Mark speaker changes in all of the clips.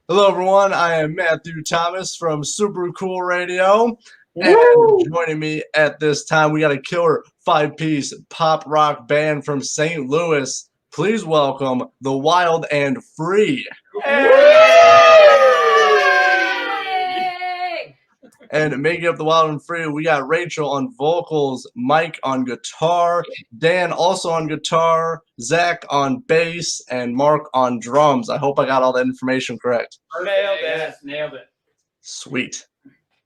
Speaker 1: Hello, everyone. I am Matthew Thomas from Super Cool Radio. And
Speaker 2: Woo!
Speaker 1: joining me at this time, we got a killer five-piece pop rock band from St. Louis. Please welcome the Wild and Free. And making up the Wild and Free, we got Rachel on vocals, Mike on guitar, Dan also on guitar, Zach on bass, and Marc on drums. I hope I got all that information correct.
Speaker 2: Nailed it. Yes, nailed it.
Speaker 1: Sweet.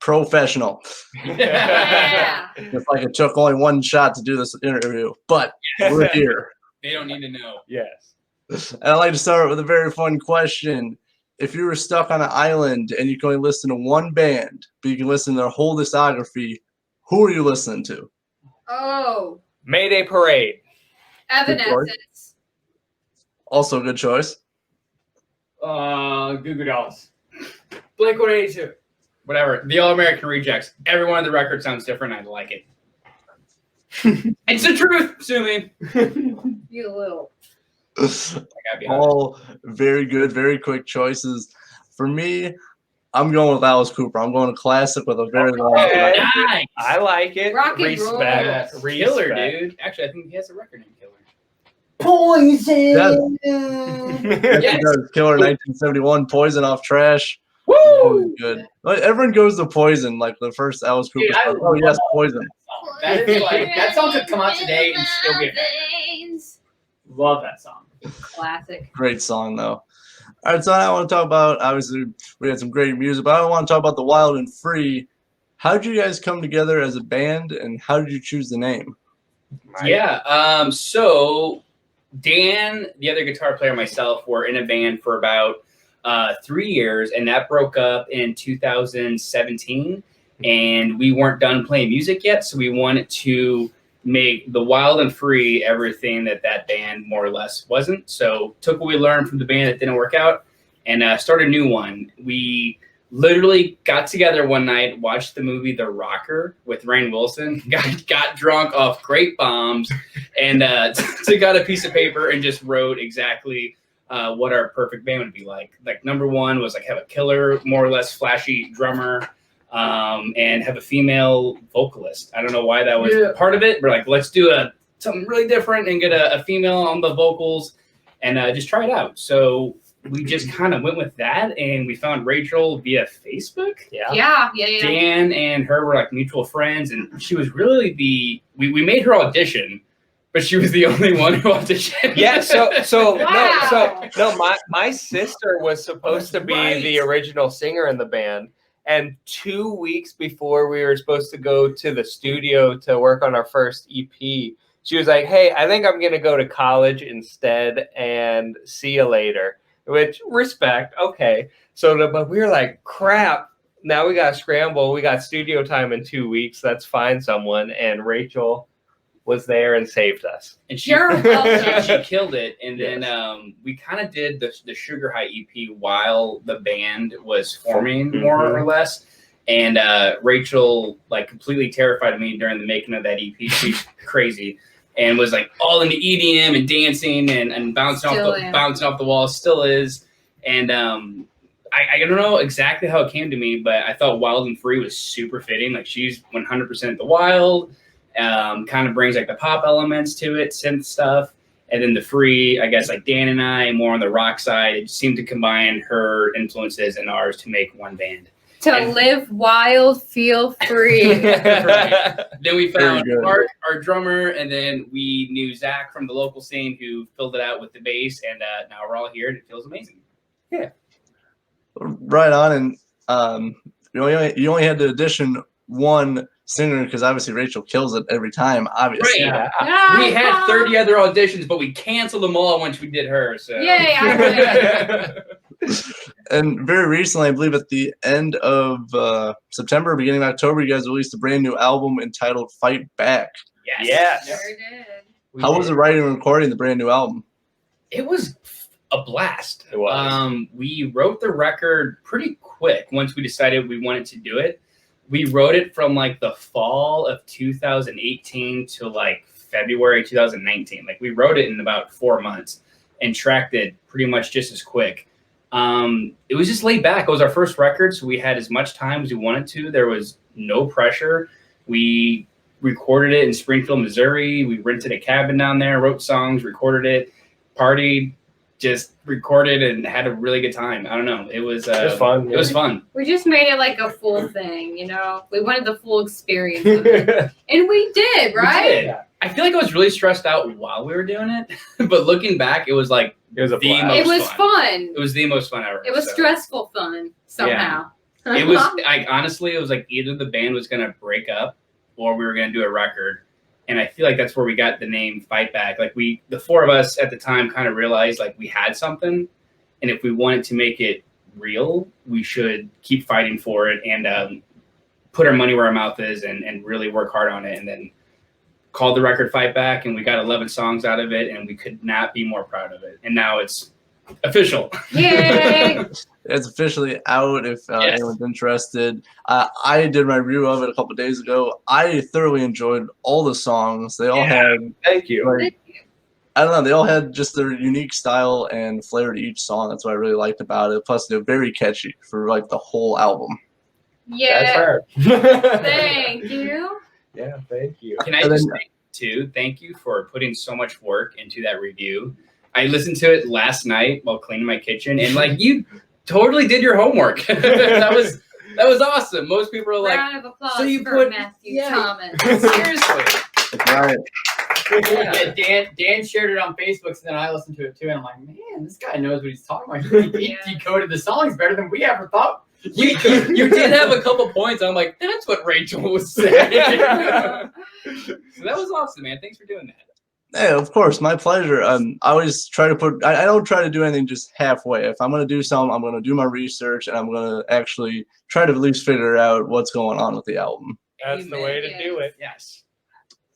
Speaker 1: Professional.
Speaker 3: Yeah.
Speaker 1: It's like it took only one shot to do this interview, but we're here.
Speaker 2: They don't need to know.
Speaker 4: Yes.
Speaker 1: And I'd like to start with a very fun question. If you were stuck on an island and you can only listen to one band, but you can listen to their whole discography, who are you listening to?
Speaker 3: Oh,
Speaker 4: Mayday Parade.
Speaker 3: Evanescence.
Speaker 1: Also a good choice.
Speaker 2: Goo Goo Dolls. Blink-182. Whatever. The All-American Rejects. Every one of the records sounds different. I like it. It's the truth, sue me.
Speaker 3: You little.
Speaker 2: I gotta be honest.
Speaker 1: All very good, very quick choices. For me, I'm going with Alice Cooper. I'm going to classic with a very long
Speaker 4: Okay.
Speaker 1: time.
Speaker 2: Nice.
Speaker 4: I like it.
Speaker 3: Rock and roll.
Speaker 4: Respect.
Speaker 2: Killer,
Speaker 4: Respect.
Speaker 2: dude. Actually, I think he has a record named Killer.
Speaker 3: Poison.
Speaker 2: Yes.
Speaker 1: Killer 1971, Poison off Trash.
Speaker 2: Woo!
Speaker 1: Good. Like, everyone goes to Poison, like the first Alice Cooper
Speaker 2: Dude, I
Speaker 1: song. Oh, yes,
Speaker 2: love
Speaker 1: Poison.
Speaker 2: That is like that song could come out today and still be a love that song.
Speaker 3: Classic.
Speaker 1: Great song, though. All right, so I want to talk about, obviously, we had some great music, but I want to talk about the Wild and Free. How did you guys come together as a band, and how did you choose the name?
Speaker 2: Yeah. So Dan, the other guitar player, myself, were in a band for about 3 years, and that broke up in 2017. And we weren't done playing music yet, so we wanted to make the Wild and Free everything that band more or less wasn't. So took what we learned from the band that didn't work out and started a new one. We literally got together one night, watched the movie The Rocker with Rainn Wilson, got drunk off grape bombs, and took out a piece of paper and just wrote exactly what our perfect band would be like. Like number one was like have a killer, more or less flashy drummer, and have a female vocalist. I don't know why that was part of it, but like let's do something really different and get a female on the vocals and just try it out. So we just kind of went with that, and we found Rachel via Facebook.
Speaker 3: Yeah.
Speaker 2: Dan and her were like mutual friends, and she was really we made her audition, but she was the only one who auditioned.
Speaker 4: Yeah,
Speaker 3: Wow.
Speaker 4: my sister was supposed to be
Speaker 2: Right.
Speaker 4: the original singer in the band. And 2 weeks before we were supposed to go to the studio to work on our first EP, she was like, "Hey, I think I'm going to go to college instead and see you later." Which, respect, okay. But we were like, crap, now we got to scramble. We got studio time in 2 weeks. Let's find someone. And Rachel was there and saved us.
Speaker 2: And
Speaker 3: You're welcome.
Speaker 2: she killed it. And then we kind of did the Sugar High EP while the band was forming, more or less. And Rachel, like, completely terrified me during the making of that EP. She's crazy. And was like all into EDM and dancing and bouncing off the walls, still is. And I don't know exactly how it came to me, but I thought Wild and Free was super fitting. Like she's 100% the Wild, kind of brings like the pop elements to it, synth stuff. And then the Free, I guess like Dan and I, more on the rock side, it seemed to combine her influences and ours to make one band.
Speaker 3: Live wild, feel free.
Speaker 2: Right. Then we found
Speaker 1: Very good.
Speaker 2: Marc, our drummer, and then we knew Zach from the local scene who filled it out with the bass, and now we're all here, and it feels amazing.
Speaker 1: Right on, and you only had to audition one singer because obviously Rachel kills it every time. Obviously,
Speaker 2: Right.
Speaker 3: Yeah.
Speaker 2: We had 30 other auditions, but we canceled them all once we did her. So
Speaker 3: Yay, I
Speaker 1: And very recently, I believe at the end of September, beginning of October, you guys released a brand new album entitled "Fight Back."
Speaker 2: Yes.
Speaker 3: Sure did.
Speaker 1: How was it writing and recording the brand new album?
Speaker 2: It was a blast.
Speaker 4: It was.
Speaker 2: We wrote the record pretty quick once we decided we wanted to do it. We wrote it from like the fall of 2018 to like February 2019. Like we wrote it in about 4 months and tracked it pretty much just as quick. It was just laid back. It was our first record, so we had as much time as we wanted to. There was no pressure. We recorded it in Springfield, Missouri. We rented a cabin down there, wrote songs, recorded it, partied, just recorded, and had a really good time. I don't know. It was
Speaker 4: fun.
Speaker 2: It was fun.
Speaker 3: We just made it like a full thing, you know? We wanted the full experience of it. And we did, right?
Speaker 2: We did. I feel like I was really stressed out while we were doing it, but looking back, it was like
Speaker 4: It was a
Speaker 2: the
Speaker 4: blast.
Speaker 2: most
Speaker 3: It was fun.
Speaker 2: It was the most fun ever.
Speaker 3: It was
Speaker 2: so.
Speaker 3: stressful fun somehow.
Speaker 2: It was like honestly, it was like either the band was gonna break up or we were gonna do a record. And I feel like that's where we got the name Fight Back. Like the four of us at the time kind of realized like we had something, and if we wanted to make it real, we should keep fighting for it and put our money where our mouth is and really work hard on it. And then called the record Fight Back, and we got 11 songs out of it, and we could not be more proud of it. And now it's official.
Speaker 3: Yay!
Speaker 1: It's officially out if anyone's interested. I did my review of it a couple days ago. I thoroughly enjoyed all the songs. They all had,
Speaker 4: Thank you.
Speaker 1: like, I don't know, they all had just their unique style and flair to each song. That's what I really liked about it. Plus, they're very catchy for like the whole album.
Speaker 4: That's
Speaker 3: Yeah.
Speaker 4: her.
Speaker 3: Thank you.
Speaker 4: Yeah, thank you.
Speaker 2: Can I
Speaker 1: And
Speaker 2: just
Speaker 1: then-
Speaker 2: say, too, thank you for putting so much work into that review. I listened to it last night while cleaning my kitchen, and like you totally did your homework. that was awesome. Most people are like,
Speaker 3: Round of applause
Speaker 2: so you
Speaker 3: for
Speaker 2: put-
Speaker 3: Matthew
Speaker 2: yeah.
Speaker 3: Thomas.
Speaker 2: seriously.
Speaker 1: Right.
Speaker 5: Yeah, Dan shared it on Facebook, so then I listened to it too, and I'm like, man, this guy knows what he's talking about. He
Speaker 3: Yeah.
Speaker 5: decoded the songs better than we ever thought.
Speaker 2: You did have a couple points. I'm like, that's what Rachel was saying. So that was awesome, man. Thanks for doing that.
Speaker 1: Hey, of course, my pleasure. I always try to put. I don't try to do anything just halfway. If I'm gonna do something, I'm gonna do my research, and I'm gonna actually try to at least figure out what's going on with the album.
Speaker 4: That's the way to do it.
Speaker 2: Yes.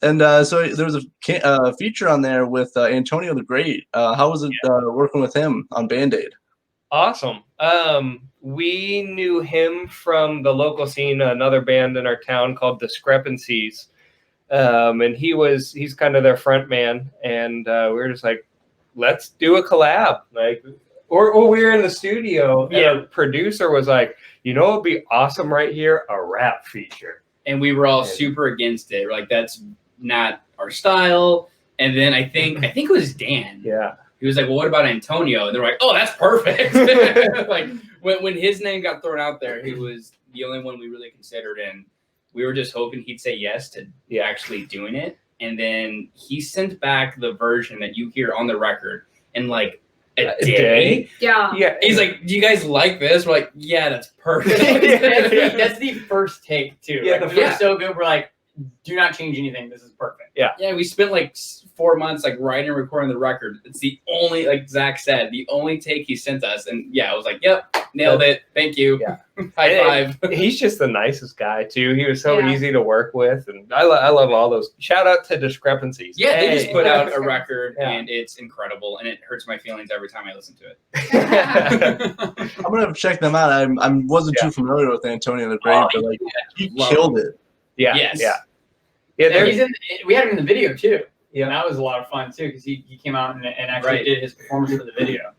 Speaker 1: And so there was a feature on there with Antonio the Great. How was it working with him on Band-Aid?
Speaker 4: Awesome. We knew him from the local scene, another band in our town called Discrepancies. And he's kind of their front man. And we were just like, let's do a collab. Like, or we were in the studio and our producer was like, you know, it'd be awesome right here, a rap feature.
Speaker 2: And we were all super against it. We're like, that's not our style. And then I think it was Dan.
Speaker 4: Yeah.
Speaker 2: He was like, well, what about Antonio? And they're like, oh, that's perfect. Like when his name got thrown out there, he was the only one we really considered. And we were just hoping he'd say yes to actually doing it. And then he sent back the version that you hear on the record in like a day.
Speaker 3: Yeah.
Speaker 4: Yeah.
Speaker 2: He's like, do you guys like this? We're like, yeah, that's perfect.
Speaker 5: That's the first take too.
Speaker 4: Yeah,
Speaker 5: Like,
Speaker 4: the
Speaker 5: we were
Speaker 2: first-
Speaker 5: so good. We're like, do not change anything. This is perfect.
Speaker 2: Yeah, we spent like 4 months like writing and recording the record. It's the only, like Zach said, the only take he sent us. And yeah, I was like, yep, nailed it. Thank you.
Speaker 4: Yeah.
Speaker 2: High five.
Speaker 4: He's just the nicest guy too. He was so
Speaker 3: Yeah.
Speaker 4: easy to work with, and I love all those. Shout out to Discrepancies.
Speaker 2: Yeah, they just
Speaker 4: Hey.
Speaker 2: put out a record
Speaker 4: Yeah.
Speaker 2: and it's incredible. And it hurts my feelings every time I listen to it.
Speaker 1: I'm gonna check them out. I wasn't
Speaker 4: Yeah.
Speaker 1: too familiar with Antonio the Great,
Speaker 4: Oh,
Speaker 1: but like he
Speaker 2: Love
Speaker 1: killed it.
Speaker 4: yeah,
Speaker 2: Yes.
Speaker 4: yeah.
Speaker 5: And
Speaker 4: There's
Speaker 5: we had him in the video too.
Speaker 4: Yeah.
Speaker 5: And that was a lot of fun too, because he came out and actually
Speaker 2: Right.
Speaker 5: did his performance for the video.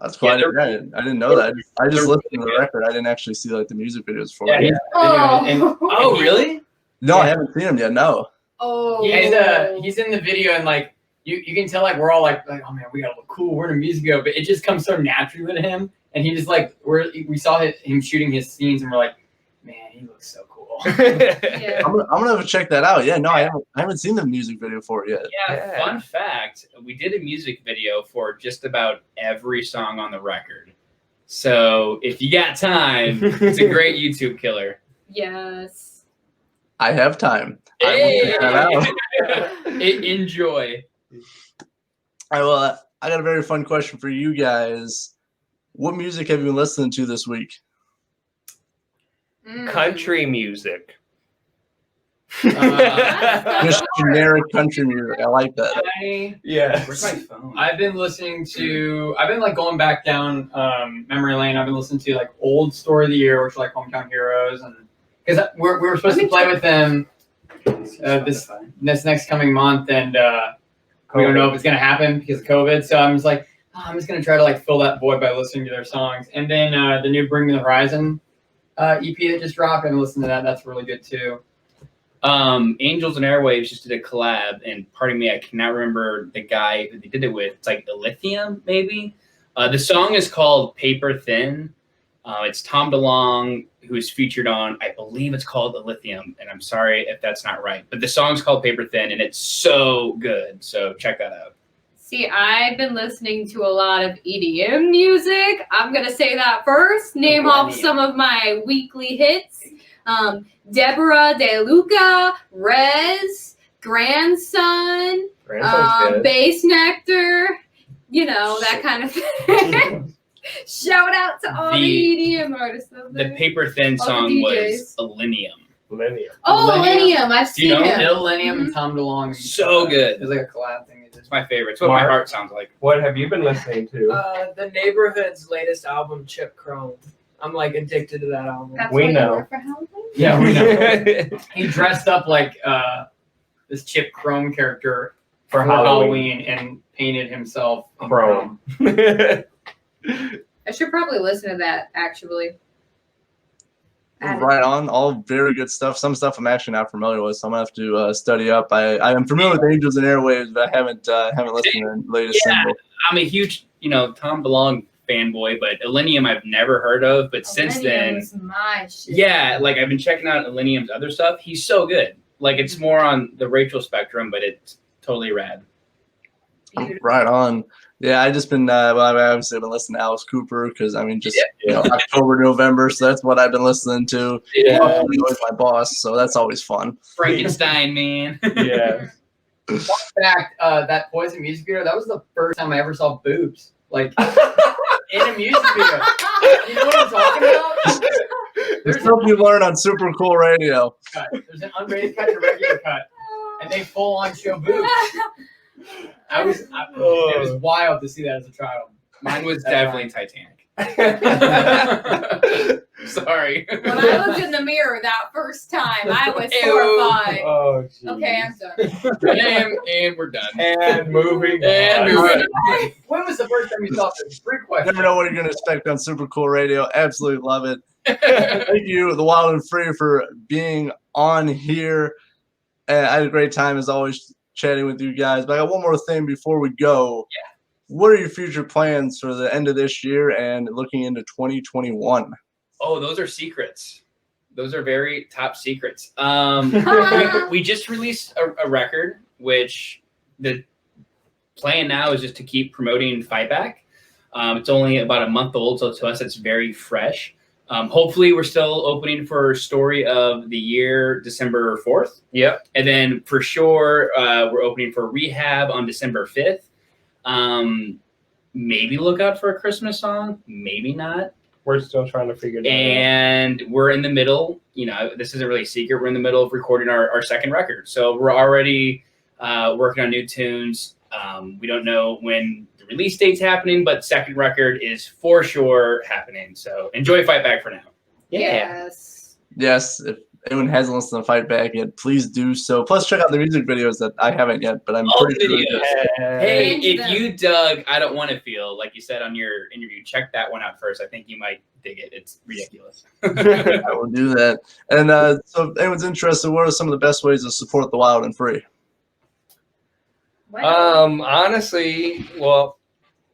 Speaker 1: That's cool.
Speaker 2: Yeah,
Speaker 1: I didn't know that. I just
Speaker 2: they're
Speaker 1: listened to
Speaker 2: really
Speaker 1: the record. I didn't actually see like the music videos for
Speaker 5: Yeah,
Speaker 1: it.
Speaker 5: he's in the video. And,
Speaker 2: Oh, really?
Speaker 1: No, I haven't seen him yet. No.
Speaker 3: Oh.
Speaker 5: he's in the video, and like you can tell like we're all like oh man, we gotta look cool. We're in a music video, but it just comes so naturally to him, and he just like we saw him shooting his scenes, and we're like, man, he looks so cool.
Speaker 3: Yeah.
Speaker 1: I'm gonna have to check that out. Yeah, no, I haven't seen the music video for it yet.
Speaker 2: Yeah,
Speaker 4: Yeah.
Speaker 2: fun fact, we did a music video for just about every song on the record. So if you got time, it's a great YouTube killer.
Speaker 3: Yes.
Speaker 1: I have time. I will check that out.
Speaker 2: Enjoy.
Speaker 1: All right, well, I got a very fun question for you guys. What music have you been listening to this week?
Speaker 3: Mm.
Speaker 4: country music.
Speaker 1: Just generic country music. I like that.
Speaker 2: Where's my phone?
Speaker 5: I've been like going back down memory lane. I've been listening to like old Story of the Year, which are like Hometown Heroes, and because we were supposed to play with them this next coming month, and we don't know if it's gonna happen because of COVID. So I'm just like, I'm just gonna try to like fill that void by listening to their songs. And then the new Bring Me the Horizon EP that just dropped, and listen to that. That's really good too.
Speaker 2: Angels and Airwaves just did a collab, and pardon me, I cannot remember the guy who they did it with. It's like Lithium, maybe. The song is called Paper Thin. It's Tom DeLonge, who's featured on, I believe it's called Lithium, and I'm sorry if that's not right, but the song's called Paper Thin, and it's so good. So check that out.
Speaker 3: See, I've been listening to a lot of EDM music. I'm going to say that first. Name off some of my weekly hits. Deborah De Luca, Rez, Grandson, Bass Nectar, you know, that kind of thing. Shout out to all the EDM artists out there.
Speaker 2: The Paper Thin song was Millennium.
Speaker 3: Oh, Millennium. I've seen him.
Speaker 5: Millennium and Tom DeLonge.
Speaker 2: So good.
Speaker 5: It's like a collab thing.
Speaker 2: It's my favorite. It's what my heart sounds like.
Speaker 4: What have you been listening to?
Speaker 6: The Neighborhood's latest album, Chip Chrome. I'm like addicted to that album.
Speaker 3: That's
Speaker 4: We
Speaker 3: what
Speaker 4: know.
Speaker 3: you were for Halloween?
Speaker 5: Yeah, we know. He dressed up like this Chip Chrome character for Halloween and painted himself in
Speaker 4: Chrome.
Speaker 3: I should probably listen to that, actually.
Speaker 1: Right on. All very good stuff. Some stuff I'm actually not familiar with, so I'm gonna have to study up. I am familiar with Angels and Airwaves, but I haven't listened to the latest single.
Speaker 2: I'm a huge, Tom DeLonge fanboy, but Millennium I've never heard of. But since then,
Speaker 3: my shit.
Speaker 2: yeah, like I've been checking out Millennium's other stuff. He's so good. Like it's more on the Rachel spectrum, but it's totally rad.
Speaker 1: Right on. Yeah, I just been I've obviously been listening to Alice Cooper because October, November, so that's what I've been listening to.
Speaker 2: Yeah,
Speaker 1: He's always my boss, so that's always fun.
Speaker 2: Frankenstein, man.
Speaker 4: Yeah.
Speaker 5: Fun fact, that Poison music video, that was the first time I ever saw boobs. Like in a music video. You know what I'm talking about?
Speaker 1: There's stuff you learn on Super Cool Radio.
Speaker 5: There's an unrated cut and a regular cut, and they full on show boobs. It was wild to see that as a child.
Speaker 2: Mine was definitely Titanic. Sorry.
Speaker 3: When I looked in the mirror that first time, I was horrified.
Speaker 4: Oh, geez.
Speaker 3: Okay, I'm done.
Speaker 2: and we're done.
Speaker 4: And moving
Speaker 2: And
Speaker 4: on.
Speaker 2: moving
Speaker 5: When was the first time you saw this? Great question.
Speaker 1: Never know what you're going to expect on Super Cool Radio. Absolutely love it. Thank you, The Wild and Free, for being on here. And I had a great time, as always, chatting with you guys. But I got one more thing before we go.
Speaker 2: Yeah.
Speaker 1: What are your future plans for the end of this year and looking into 2021?
Speaker 2: Oh, those are secrets. Those are very top secrets. We just released a record, which the plan now is just to keep promoting Fight Back. It's only about a month old, so to us it's very fresh. Hopefully we're still opening for Story of the Year December 4th.
Speaker 4: Yep.
Speaker 2: And then for sure we're opening for Rehab on December 5th. Maybe look out for a Christmas song, maybe not.
Speaker 4: We're still trying to figure that out.
Speaker 2: And we're in the middle, this isn't really a secret, we're in the middle of recording our second record. So we're already working on new tunes. We don't know when the release date's happening, but second record is for sure happening. So enjoy Fight Back for now.
Speaker 3: Yes.
Speaker 1: Yes, if anyone hasn't listened to Fight Back yet, please do so. Plus, check out the music videos that I haven't yet, but I'm
Speaker 2: All
Speaker 1: pretty
Speaker 2: the
Speaker 1: sure.
Speaker 2: videos. Hey,
Speaker 3: Change
Speaker 2: if
Speaker 3: them.
Speaker 2: you dug I Don't Want to Feel, like you said on your interview, check that one out first. I think you might dig it. It's ridiculous.
Speaker 1: I will do that. And so if anyone's interested, what are some of the best ways to support The Wild and Free?
Speaker 4: Honestly, well,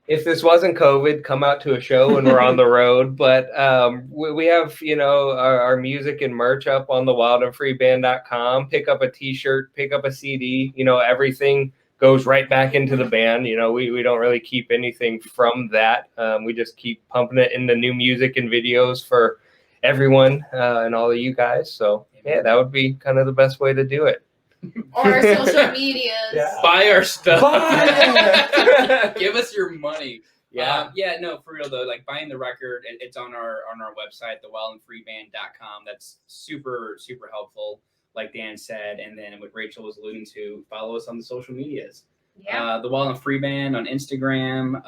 Speaker 4: if this wasn't COVID, come out to a show when we're on the road. But we have, our music and merch up on the wildandfreeband.com. Pick up a T-shirt, pick up a CD. Everything goes right back into the band. We don't really keep anything from that. We just keep pumping it into new music and videos for everyone and all of you guys. So yeah, that would be kind of the best way to do it.
Speaker 3: Or our social medias.
Speaker 4: Yeah.
Speaker 2: Buy our stuff.
Speaker 4: Buy!
Speaker 2: Give us your money.
Speaker 4: Yeah.
Speaker 2: No, for real though. Like buying the record, it's on our website, thewildandfreeband.com. That's super, super helpful, like Dan said. And then what Rachel was alluding to, follow us on the social medias.
Speaker 3: Yeah.
Speaker 2: The Wild and Free Band on Instagram,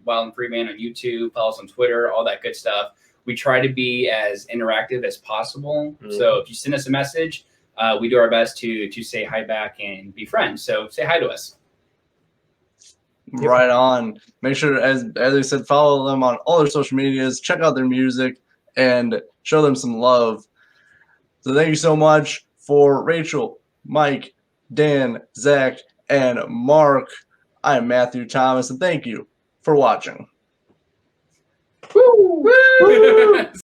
Speaker 2: Wild and Free Band on YouTube, follow us on Twitter, all that good stuff. We try to be as interactive as possible. So if you send us a message, we do our best to say hi back and be friends. So say hi to us.
Speaker 1: Right on. Make sure, as I said, follow them on all their social medias, check out their music, and show them some love. So thank you so much for Rachel, Mike, Dan, Zach, and Mark. I'm Matthew Thomas, and thank you for watching.
Speaker 5: Woo!